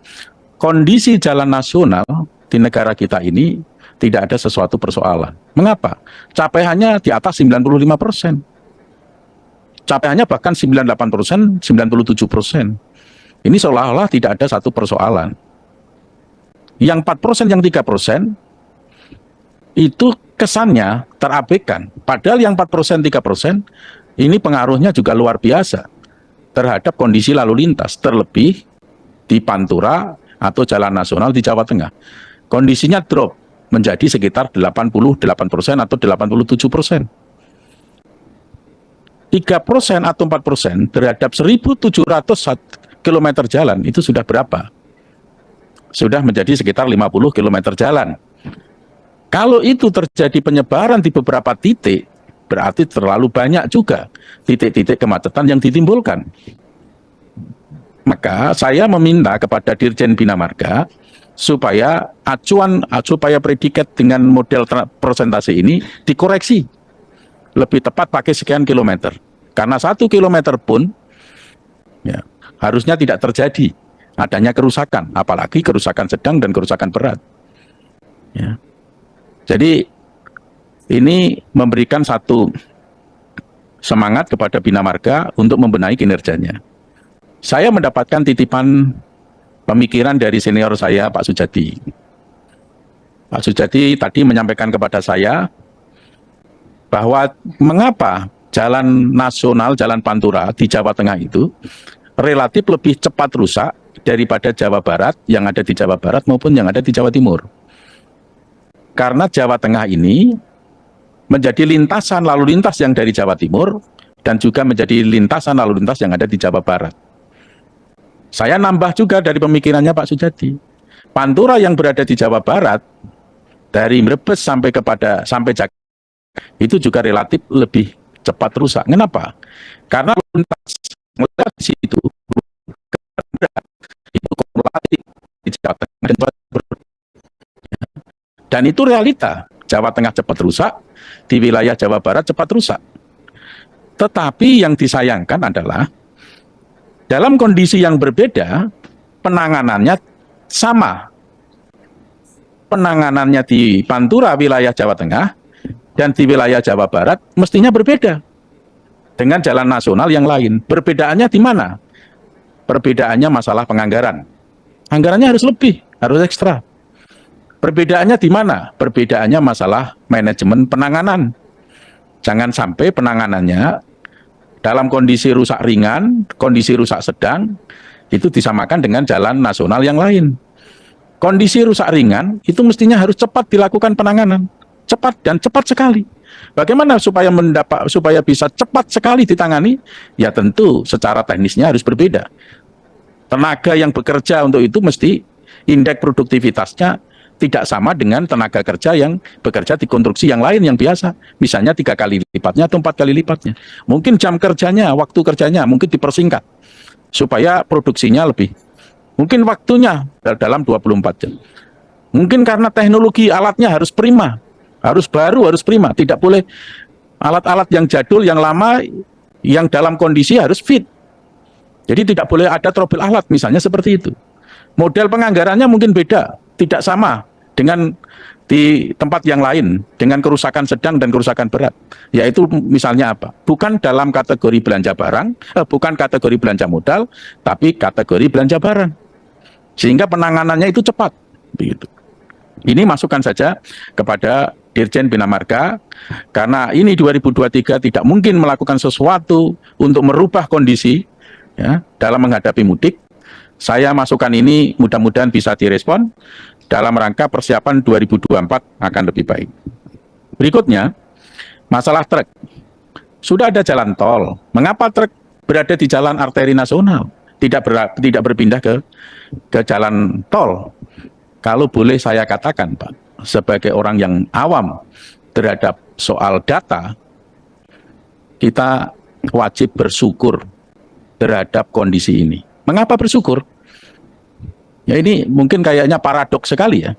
kondisi jalan nasional di negara kita ini tidak ada sesuatu persoalan. Mengapa? Capaiannya di atas 95%. Capaiannya bahkan 98%, 97%. Ini seolah-olah tidak ada satu persoalan. Yang 4%, yang 3%, itu kesannya terabaikan. Padahal yang 4%, 3%, ini pengaruhnya juga luar biasa terhadap kondisi lalu lintas, terlebih di Pantura atau jalan nasional di Jawa Tengah. Kondisinya drop menjadi sekitar 88% atau 87%. 3% atau 4% terhadap 1.700 km jalan itu sudah berapa? Sudah menjadi sekitar 50 km jalan. Kalau itu terjadi penyebaran di beberapa titik, berarti terlalu banyak juga titik-titik kemacetan yang ditimbulkan. Maka saya meminta kepada Dirjen Bina Marga supaya supaya predikat dengan model persentase ini dikoreksi. Lebih tepat pakai sekian kilometer. Karena 1 kilometer pun ya, harusnya tidak terjadi adanya kerusakan, apalagi kerusakan sedang dan kerusakan berat. Ya. Jadi ini memberikan satu semangat kepada Bina Marga untuk membenahi kinerjanya. Saya mendapatkan titipan pemikiran dari senior saya, Pak Sujadi. Pak Sujadi tadi menyampaikan kepada saya bahwa mengapa jalan nasional, jalan Pantura di Jawa Tengah itu relatif lebih cepat rusak daripada Jawa Barat, yang ada di Jawa Barat maupun yang ada di Jawa Timur. Karena Jawa Tengah ini menjadi lintasan lalu lintas yang dari Jawa Timur dan juga menjadi lintasan lalu lintas yang ada di Jawa Barat. Saya nambah juga dari pemikirannya Pak Sujadi. Pantura yang berada di Jawa Barat dari Brebes sampai Jakarta itu juga relatif lebih cepat rusak. Kenapa? Karena lalu lintas di situ itu kumulatif di Jawa Tengah dan Jawa Timur. Dan itu realita. Jawa Tengah cepat rusak, di wilayah Jawa Barat cepat rusak. Tetapi yang disayangkan adalah dalam kondisi yang berbeda, penanganannya sama. Penanganannya di Pantura wilayah Jawa Tengah dan di wilayah Jawa Barat mestinya berbeda dengan jalan nasional yang lain. Perbedaannya di mana? Perbedaannya masalah penganggaran. Anggarannya harus lebih, harus ekstra. Perbedaannya di mana? Perbedaannya masalah manajemen penanganan. Jangan sampai penanganannya dalam kondisi rusak ringan, kondisi rusak sedang, itu disamakan dengan jalan nasional yang lain. Kondisi rusak ringan, itu mestinya harus cepat dilakukan penanganan. Cepat dan cepat sekali. Bagaimana supaya bisa cepat sekali ditangani? Ya tentu secara teknisnya harus berbeda. Tenaga yang bekerja untuk itu mesti indeks produktivitasnya tidak sama dengan tenaga kerja yang bekerja di konstruksi yang lain yang biasa. Misalnya 3 kali lipatnya atau 4 kali lipatnya. Mungkin jam kerjanya, waktu kerjanya mungkin dipersingkat. Supaya produksinya lebih. Mungkin waktunya dalam 24 jam. Mungkin karena teknologi alatnya harus prima. Harus baru, harus prima. Tidak boleh alat-alat yang jadul, yang lama, yang dalam kondisi harus fit. Jadi tidak boleh ada trouble alat, misalnya seperti itu. Model penganggarannya mungkin beda, tidak sama dengan di tempat yang lain, dengan kerusakan sedang dan kerusakan berat. Yaitu misalnya apa? Bukan dalam kategori belanja barang, bukan kategori belanja modal, tapi kategori belanja barang. Sehingga penanganannya itu cepat. Begitu. Ini masukan saja kepada Dirjen Bina Marga, karena ini 2023 tidak mungkin melakukan sesuatu untuk merubah kondisi ya, dalam menghadapi mudik. Saya masukkan ini mudah-mudahan bisa direspon dalam rangka persiapan 2024 akan lebih baik. Berikutnya, masalah truk. Sudah ada jalan tol. Mengapa truk berada di jalan arteri nasional? Tidak berpindah ke jalan tol. Kalau boleh saya katakan, Pak, sebagai orang yang awam terhadap soal data, kita wajib bersyukur terhadap kondisi ini. Mengapa bersyukur? Ya ini mungkin kayaknya paradoks sekali ya.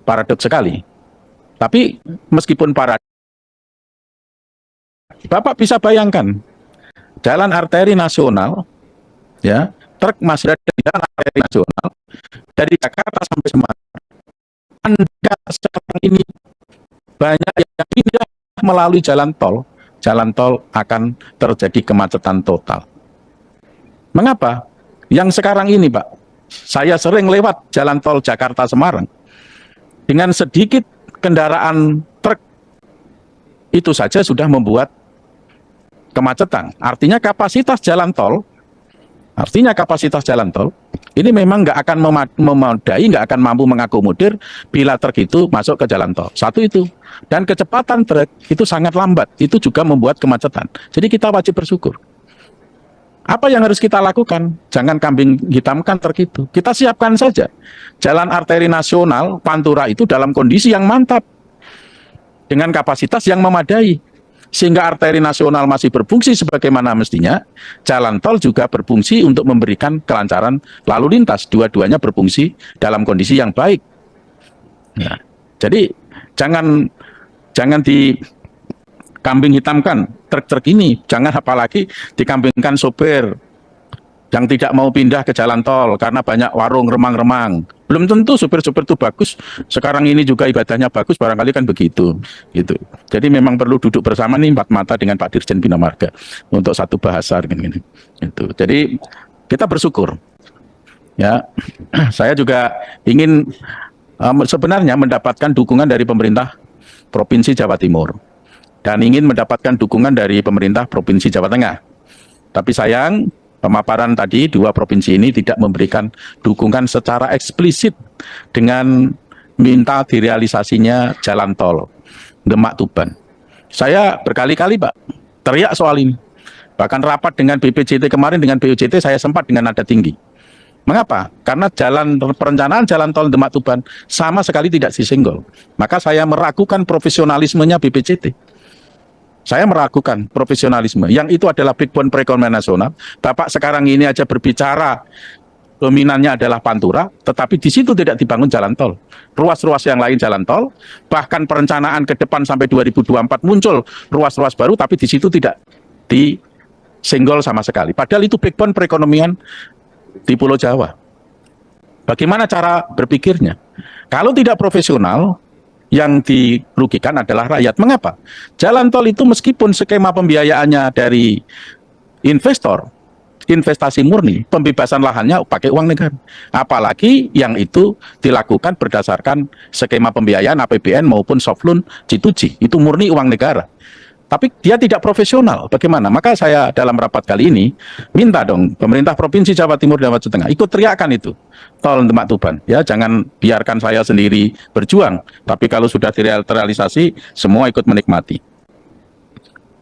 Paradoks sekali. Tapi meskipun paradoks, Bapak bisa bayangkan jalan arteri nasional, ya, truk masih ada di jalan arteri nasional dari Jakarta sampai Semarang. Anda sekarang ini banyak yang pindah melalui jalan tol akan terjadi kemacetan total. Mengapa? Yang sekarang ini, Pak, saya sering lewat jalan tol Jakarta Semarang dengan sedikit kendaraan truk itu saja sudah membuat kemacetan. Artinya kapasitas jalan tol ini memang nggak akan memadai, nggak akan mampu mengakomodir bila truk itu masuk ke jalan tol. Satu itu. Dan kecepatan truk itu sangat lambat. Itu juga membuat kemacetan. Jadi kita wajib bersyukur. Apa yang harus kita lakukan? Jangan kambing hitamkan truk itu. Kita siapkan saja. Jalan arteri nasional Pantura itu dalam kondisi yang mantap. Dengan kapasitas yang memadai. Sehingga arteri nasional masih berfungsi sebagaimana mestinya, jalan tol juga berfungsi untuk memberikan kelancaran lalu lintas. Dua-duanya berfungsi dalam kondisi yang baik. Nah, jadi jangan dikambing hitamkan truk-truk ini. Jangan apalagi dikambingkan sopir yang tidak mau pindah ke jalan tol karena banyak warung remang-remang. Belum tentu supir-supir itu bagus. Sekarang ini juga ibadahnya bagus, barangkali kan begitu. Gitu. Jadi memang perlu duduk bersama nih empat mata dengan Pak Dirjen Bina Marga untuk satu bahasa gini. Gitu. Jadi kita bersyukur. Ya, saya juga ingin sebenarnya mendapatkan dukungan dari pemerintah Provinsi Jawa Timur dan ingin mendapatkan dukungan dari pemerintah Provinsi Jawa Tengah. Tapi sayang, pemaparan tadi dua provinsi ini tidak memberikan dukungan secara eksplisit dengan minta direalisasinya jalan tol Demak Tuban. Saya berkali-kali, Pak, teriak soal ini. Bahkan rapat dengan BPJT kemarin, dengan BUJT saya sempat dengan nada tinggi. Mengapa? Karena perencanaan jalan tol Demak Tuban sama sekali tidak disenggol. Maka saya meragukan profesionalismenya BPJT. Saya meragukan profesionalisme. Yang itu adalah backbone perekonomian nasional. Bapak sekarang ini aja berbicara dominannya adalah Pantura, tetapi di situ tidak dibangun jalan tol. Ruas-ruas yang lain jalan tol, bahkan perencanaan ke depan sampai 2024 muncul ruas-ruas baru, tapi di situ tidak disenggol sama sekali. Padahal itu backbone perekonomian di Pulau Jawa. Bagaimana cara berpikirnya? Kalau tidak profesional, yang dirugikan adalah rakyat. Mengapa? Jalan tol itu meskipun skema pembiayaannya dari investor, investasi murni, pembebasan lahannya pakai uang negara. Apalagi yang itu dilakukan berdasarkan skema pembiayaan APBN maupun soft loan G2G. Itu murni uang negara. Tapi dia tidak profesional. Bagaimana? Maka saya dalam rapat kali ini minta dong pemerintah Provinsi Jawa Timur dan Jawa Tengah ikut teriakan itu tol Demak Tuban. Ya, jangan biarkan saya sendiri berjuang. Tapi kalau sudah terrealisasi, semua ikut menikmati.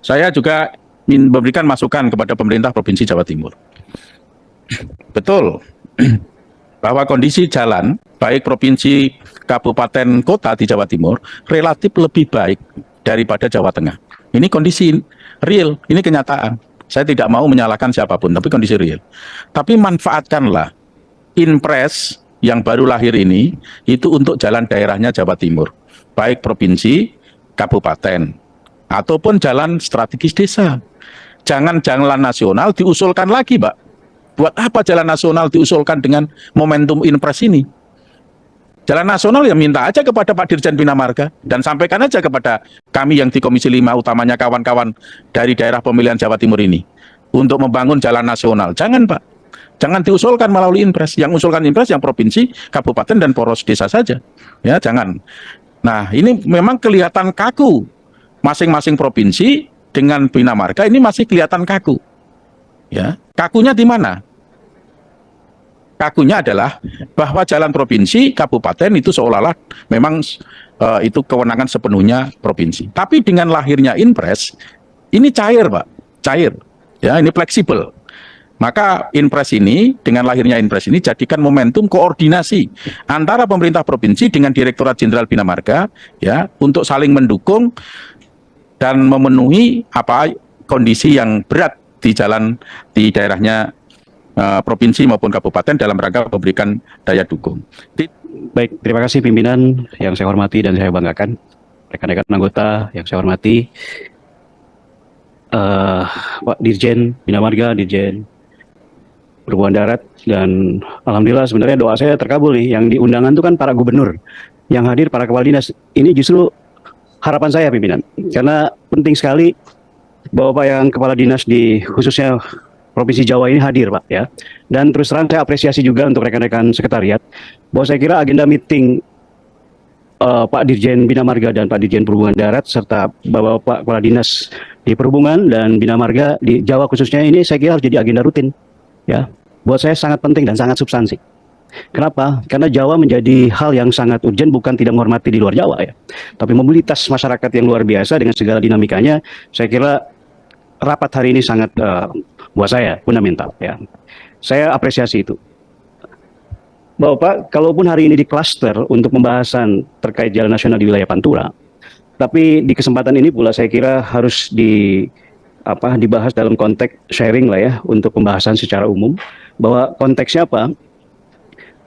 Saya juga memberikan masukan kepada pemerintah Provinsi Jawa Timur. Betul bahwa kondisi jalan baik provinsi, kabupaten, kota di Jawa Timur relatif lebih baik daripada Jawa Tengah. Ini kondisi real, ini kenyataan. Saya tidak mau menyalahkan siapapun, tapi kondisi real. Tapi manfaatkanlah Inpres yang baru lahir ini, itu untuk jalan daerahnya Jawa Timur. Baik provinsi, kabupaten, ataupun jalan strategis desa. Jangan jalan nasional diusulkan lagi, Pak. Buat apa jalan nasional diusulkan dengan momentum Inpres ini? Jalan nasional ya minta aja kepada Pak Dirjen Bina Marga dan sampaikan aja kepada kami yang di Komisi 5, utamanya kawan-kawan dari daerah pemilihan Jawa Timur ini untuk membangun jalan nasional. Jangan, Pak. Jangan diusulkan melalui Inpres. Yang usulkan Inpres yang provinsi, kabupaten dan poros desa saja. Ya, jangan. Nah, ini memang kelihatan kaku. Masing-masing provinsi dengan Bina Marga ini masih kelihatan kaku. Ya, kakunya di mana? Kakunya adalah bahwa jalan provinsi, kabupaten itu seolah-olah memang itu kewenangan sepenuhnya provinsi. Tapi dengan lahirnya Inpres, ini cair, Pak, cair. Ya, ini fleksibel. Maka Inpres ini, dengan lahirnya Inpres ini, jadikan momentum koordinasi antara pemerintah provinsi dengan Direktorat Jenderal Bina Marga, ya, untuk saling mendukung dan memenuhi apa kondisi yang berat di jalan di daerahnya provinsi maupun kabupaten dalam rangka memberikan daya dukung. Baik, terima kasih pimpinan yang saya hormati dan saya banggakan, rekan-rekan anggota yang saya hormati. Pak Dirjen Bina Marga, Dirjen Perhubungan Darat, dan alhamdulillah sebenarnya doa saya terkabul nih. Yang diundangan itu kan para gubernur, yang hadir para kepala dinas. Ini justru harapan saya pimpinan, karena penting sekali bahwa Pak yang kepala dinas di khususnya Provinsi Jawa ini hadir Pak ya. Dan terus terang saya apresiasi juga untuk rekan-rekan sekretariat bahwa saya kira agenda meeting Pak Dirjen Bina Marga dan Pak Dirjen Perhubungan Darat serta Bapak Kepala Dinas di Perhubungan dan Bina Marga di Jawa khususnya ini saya kira harus jadi agenda rutin ya. Buat saya sangat penting dan sangat substansi. Kenapa? Karena Jawa menjadi hal yang sangat urgent, bukan tidak menghormati di luar Jawa ya. Tapi mobilitas masyarakat yang luar biasa dengan segala dinamikanya, saya kira rapat hari ini sangat buat saya fundamental ya. Saya apresiasi itu. Bapak, kalaupun hari ini di klaster untuk pembahasan terkait jalan nasional di wilayah Pantura, tapi di kesempatan ini pula saya kira harus dibahas dalam konteks sharing lah ya, untuk pembahasan secara umum, bahwa konteksnya apa?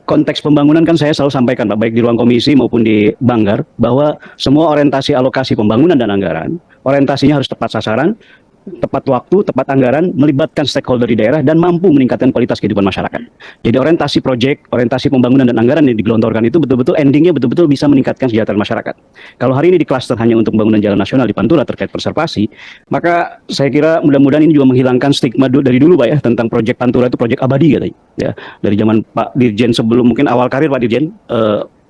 Konteks pembangunan kan saya selalu sampaikan Pak, baik di ruang komisi maupun di Banggar, bahwa semua orientasi alokasi pembangunan dan anggaran, orientasinya harus tepat sasaran, tepat waktu, tepat anggaran, melibatkan stakeholder di daerah, dan mampu meningkatkan kualitas kehidupan masyarakat. Jadi orientasi proyek, orientasi pembangunan dan anggaran yang digelontorkan itu betul-betul endingnya betul-betul bisa meningkatkan kesejahteraan masyarakat. Kalau hari ini di klaster hanya untuk pembangunan jalan nasional di Pantura terkait konservasi, maka saya kira mudah-mudahan ini juga menghilangkan stigma dari dulu Pak ya, tentang proyek Pantura itu proyek abadi katanya. Ya, dari zaman Pak Dirjen sebelum mungkin awal karir Pak Dirjen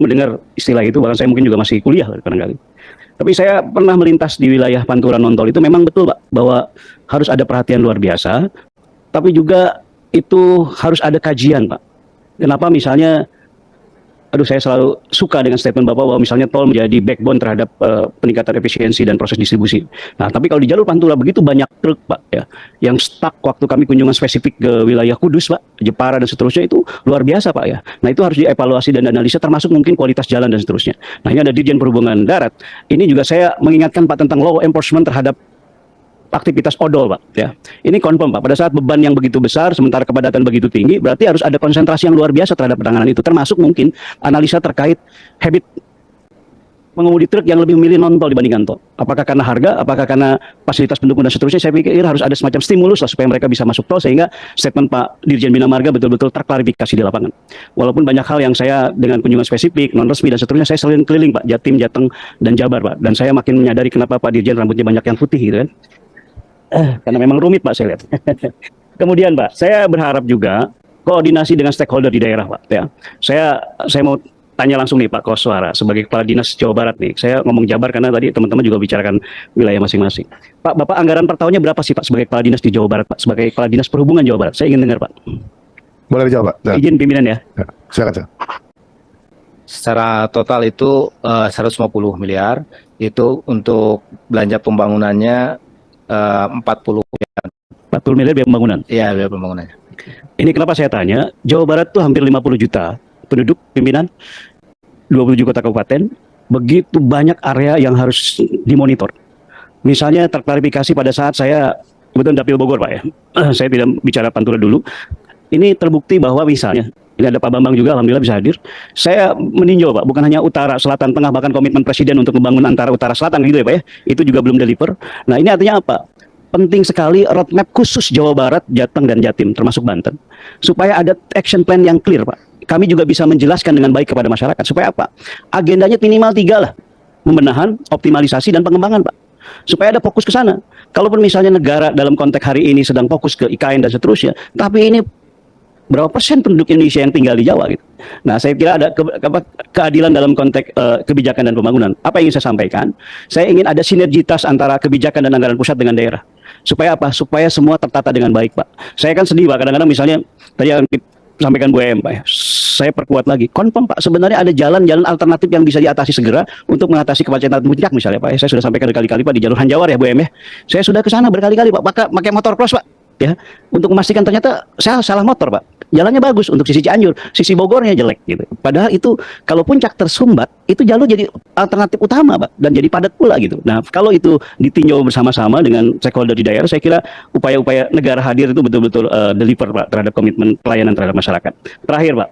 mendengar istilah itu, bahkan saya mungkin juga masih kuliah kadang-kadang. Tapi saya pernah melintas di wilayah Pantura Nontol, itu memang betul Pak, bahwa harus ada perhatian luar biasa, tapi juga itu harus ada kajian Pak. Kenapa misalnya, saya selalu suka dengan statement Bapak bahwa misalnya tol menjadi backbone terhadap peningkatan efisiensi dan proses distribusi. Nah, tapi kalau di jalur Pantura begitu banyak truk Pak ya, yang stuck waktu kami kunjungan spesifik ke wilayah Kudus Pak, Jepara dan seterusnya, itu luar biasa Pak ya. Nah, itu harus dievaluasi dan analisa, termasuk mungkin kualitas jalan dan seterusnya. Nah, ini ada Dirjen Perhubungan Darat. Ini juga saya mengingatkan Pak tentang law enforcement terhadap aktivitas odol Pak ya. Ini confirm Pak, pada saat beban yang begitu besar sementara kepadatan begitu tinggi, berarti harus ada konsentrasi yang luar biasa terhadap penanganan itu, termasuk mungkin analisa terkait habit pengemudi truk yang lebih memilih non-tol dibandingkan tol. Apakah karena harga, apakah karena fasilitas pendukung dan seterusnya. Saya pikir harus ada semacam stimulus lah supaya mereka bisa masuk tol, sehingga statement Pak Dirjen Bina Marga betul-betul terklarifikasi di lapangan. Walaupun banyak hal yang saya dengan kunjungan spesifik, non resmi dan seterusnya, saya selalu keliling Pak, Jatim, Jateng dan Jabar Pak, dan saya makin menyadari kenapa Pak Dirjen rambutnya banyak yang putih gitu kan. Karena memang rumit Pak saya lihat. Kemudian Pak, saya berharap juga koordinasi dengan stakeholder di daerah Pak ya. Saya mau tanya langsung nih Pak Koswara sebagai Kepala Dinas Jawa Barat nih. Saya ngomong Jabar karena tadi teman-teman juga bicarakan wilayah masing-masing. Pak, Bapak anggaran per tahunnya berapa sih Pak sebagai Kepala Dinas di Jawa Barat Pak, sebagai Kepala Dinas Perhubungan Jawa Barat? Saya ingin dengar Pak. Boleh dijawab Pak? Izin pimpinan ya. Silakan. Secara total itu 150 miliar, itu untuk belanja pembangunannya 40 miliar. 40 miliar biaya pembangunan. Iya, biaya pembangunannya. Ini kenapa saya tanya, Jawa Barat tuh hampir 50 juta penduduk pimpinan, 27 kota kabupaten, begitu banyak area yang harus dimonitor. Misalnya terklarifikasi pada saat saya kebetulan dapil Bogor Pak ya, saya tidak bicara Pantura dulu. Ini terbukti bahwa misalnya, ini ada Pak Bambang juga, alhamdulillah bisa hadir. Saya meninjau Pak, bukan hanya utara, selatan, tengah, bahkan komitmen Presiden untuk membangun antara utara selatan gitu ya Pak ya, itu juga belum deliver. Nah ini artinya apa? Penting sekali roadmap khusus Jawa Barat, Jateng dan Jatim, termasuk Banten, supaya ada action plan yang clear Pak. Kami juga bisa menjelaskan dengan baik kepada masyarakat, supaya apa? Agendanya minimal 3 lah, pembenahan, optimalisasi, dan pengembangan Pak. Supaya ada fokus ke sana. Kalaupun misalnya negara dalam konteks hari ini sedang fokus ke IKN dan seterusnya, tapi ini berapa persen penduduk Indonesia yang tinggal di Jawa gitu. Nah, saya kira ada keadilan dalam konteks kebijakan dan pembangunan. Apa yang ingin saya sampaikan? Saya ingin ada sinergitas antara kebijakan dan anggaran pusat dengan daerah. Supaya apa? Supaya semua tertata dengan baik, Pak. Saya kan sedih, Pak. Kadang-kadang misalnya tadi yang disampaikan Bu Em, Pak ya. Saya perkuat lagi. Confirm, Pak. Sebenarnya ada jalan-jalan alternatif yang bisa diatasi segera untuk mengatasi kemacetan puncak misalnya, Pak. Saya sudah sampaikan berkali-kali, Pak, di jalur Hanjawar ya, Bu Em ya. Saya sudah ke sana berkali-kali, Pak. Pakai motor cross, Pak. Ya, untuk memastikan ternyata saya salah motor Pak, jalannya bagus untuk sisi Cianjur, sisi Bogornya jelek gitu. Padahal itu kalau puncak tersumbat itu jalur jadi alternatif utama Pak, dan jadi padat pula gitu. Nah kalau itu ditinjau bersama-sama dengan stakeholder di daerah, saya kira upaya-upaya negara hadir itu betul-betul deliver Pak terhadap komitmen pelayanan terhadap masyarakat. Terakhir Pak,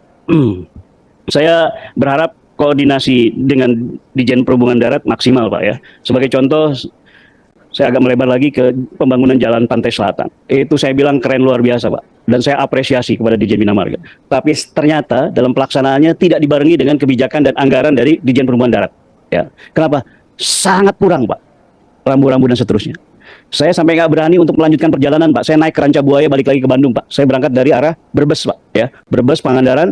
saya berharap koordinasi dengan Dirjen Perhubungan Darat maksimal Pak ya. Sebagai contoh, Saya agak melebar lagi ke pembangunan jalan pantai selatan. Itu saya bilang keren luar biasa, Pak. Dan saya apresiasi kepada Dirjen Bina Marga. Tapi ternyata dalam pelaksanaannya tidak dibarengi dengan kebijakan dan anggaran dari Dirjen Perhubungan Darat. Ya. Kenapa? Sangat kurang, Pak. Rambu-rambu dan seterusnya. Saya sampai nggak berani untuk melanjutkan perjalanan, Pak. Saya naik ke Rancabuaya balik lagi ke Bandung, Pak. Saya berangkat dari arah Brebes, Pak. Ya, Brebes, Pangandaran.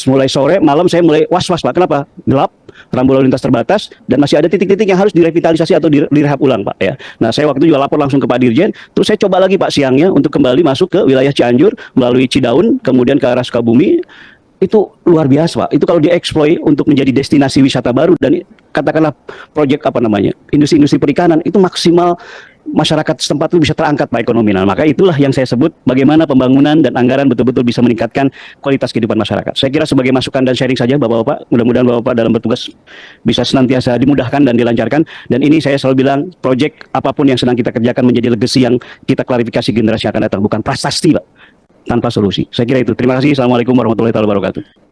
Mulai sore, malam saya mulai was-was, Pak. Kenapa? Gelap, rambu lalu lintas terbatas, dan masih ada titik-titik yang harus direvitalisasi atau direhab ulang, Pak. Ya. Nah, saya waktu itu juga lapor langsung ke Pak Dirjen. Terus saya coba lagi, Pak, siangnya untuk kembali masuk ke wilayah Cianjur melalui Cidaun, kemudian ke arah Sukabumi. Itu luar biasa, Pak. Itu kalau dieksploit untuk menjadi destinasi wisata baru dan katakanlah proyek industri-industri perikanan, itu maksimal masyarakat setempat itu bisa terangkat Pak ekonomi. Nah, maka itulah yang saya sebut bagaimana pembangunan dan anggaran betul-betul bisa meningkatkan kualitas kehidupan masyarakat. Saya kira sebagai masukan dan sharing saja Bapak-Bapak, mudah-mudahan Bapak-Bapak dalam bertugas bisa senantiasa dimudahkan dan dilancarkan. Dan ini saya selalu bilang, proyek apapun yang sedang kita kerjakan menjadi legacy yang kita klarifikasi generasi yang akan datang, bukan prasasti, Pak, tanpa solusi. Saya kira itu. Terima kasih. Assalamualaikum warahmatullahi wabarakatuh.